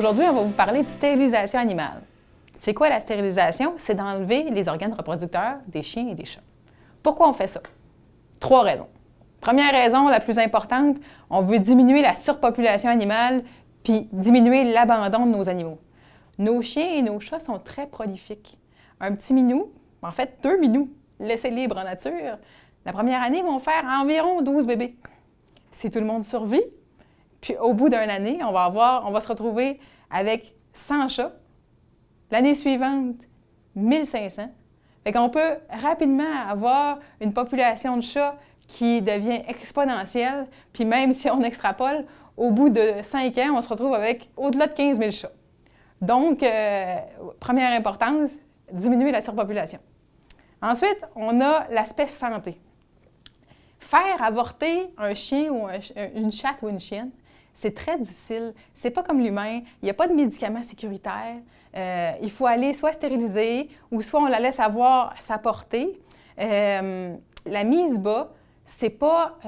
Aujourd'hui, on va vous parler de stérilisation animale. C'est quoi la stérilisation? C'est d'enlever les organes reproducteurs des chiens et des chats. Pourquoi on fait ça? 3 raisons. Première raison, la plus importante, on veut diminuer la surpopulation animale puis diminuer l'abandon de nos animaux. Nos chiens et nos chats sont très prolifiques. Un petit minou, en fait 2 minous, laissés libres en nature, la première année, vont faire environ 12 bébés. Si tout le monde survit, puis au bout d'une année, on va se retrouver avec 100 chats. L'année suivante, 1500. Fait qu'on peut rapidement avoir une population de chats qui devient exponentielle, puis même si on extrapole, au bout de 5 ans, on se retrouve avec au-delà de 15 000 chats. Donc, première importance, diminuer la surpopulation. Ensuite, on a l'aspect santé. Faire avorter un chien ou une chatte ou une chienne, c'est très difficile. C'est pas comme l'humain. Il n'y a pas de médicaments sécuritaires. Il faut aller soit stériliser ou soit on la laisse avoir sa portée. La mise bas, c'est pas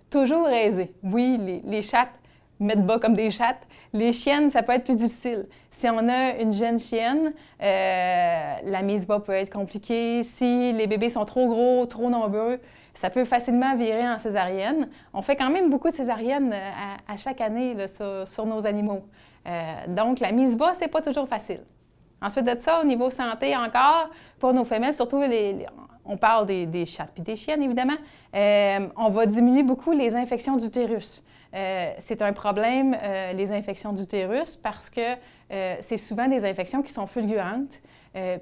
toujours aisé. Oui, les chattes mettent bas comme des chattes. Les chiennes, ça peut être plus difficile. Si on a une jeune chienne, la mise bas peut être compliquée. Si les bébés sont trop gros, trop nombreux, ça peut facilement virer en césarienne. On fait quand même beaucoup de césariennes à chaque année là, sur nos animaux. Donc, la mise bas, c'est pas toujours facile. Ensuite de ça, au niveau santé encore, pour nos femelles, surtout on parle des chattes puis des chiennes, évidemment, on va diminuer beaucoup les infections d'utérus. C'est un problème, les infections d'utérus, parce que c'est souvent des infections qui sont fulgurantes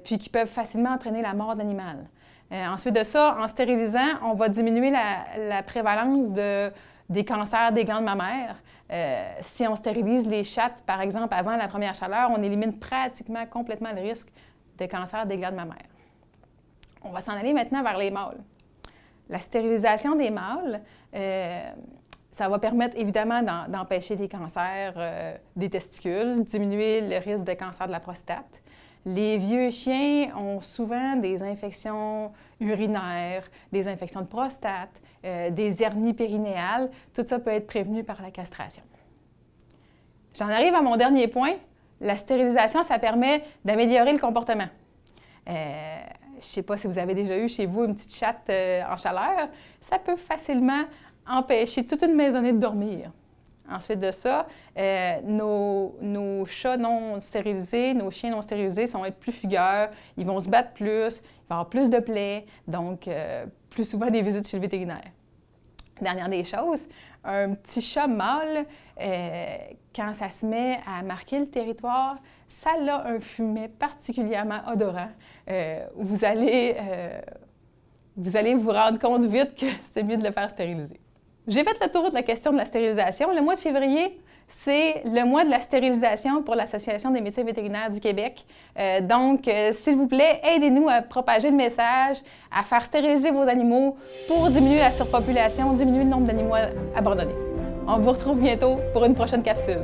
puis qui peuvent facilement entraîner la mort d'animal. Ensuite de ça, en stérilisant, on va diminuer la prévalence des cancers des glandes mammaires. Si on stérilise les chattes, par exemple, avant la première chaleur, on élimine pratiquement complètement le risque de cancer des glandes mammaires. On va s'en aller maintenant vers les mâles. La stérilisation des mâles, ça va permettre évidemment d'empêcher les cancers des testicules, diminuer le risque de cancer de la prostate. Les vieux chiens ont souvent des infections urinaires, des infections de prostate, des hernies périnéales. Tout ça peut être prévenu par la castration. J'en arrive à mon dernier point. La stérilisation, ça permet d'améliorer le comportement. Je ne sais pas si vous avez déjà eu chez vous une petite chatte en chaleur. Ça peut facilement empêcher toute une maisonnée de dormir. Ensuite de ça, nos chats non stérilisés, nos chiens non stérilisés vont être plus fugueurs, ils vont se battre plus, il va y avoir plus de plaies, donc plus souvent des visites chez le vétérinaire. Dernière des choses, un petit chat mâle, quand ça se met à marquer le territoire, ça a un fumet particulièrement odorant. Vous allez vous rendre compte vite que c'est mieux de le faire stériliser. J'ai fait le tour de la question de la stérilisation. Le mois de février, c'est le mois de la stérilisation pour l'Association des médecins vétérinaires du Québec. Donc, s'il vous plaît, aidez-nous à propager le message, à faire stériliser vos animaux pour diminuer la surpopulation, diminuer le nombre d'animaux abandonnés. On vous retrouve bientôt pour une prochaine capsule.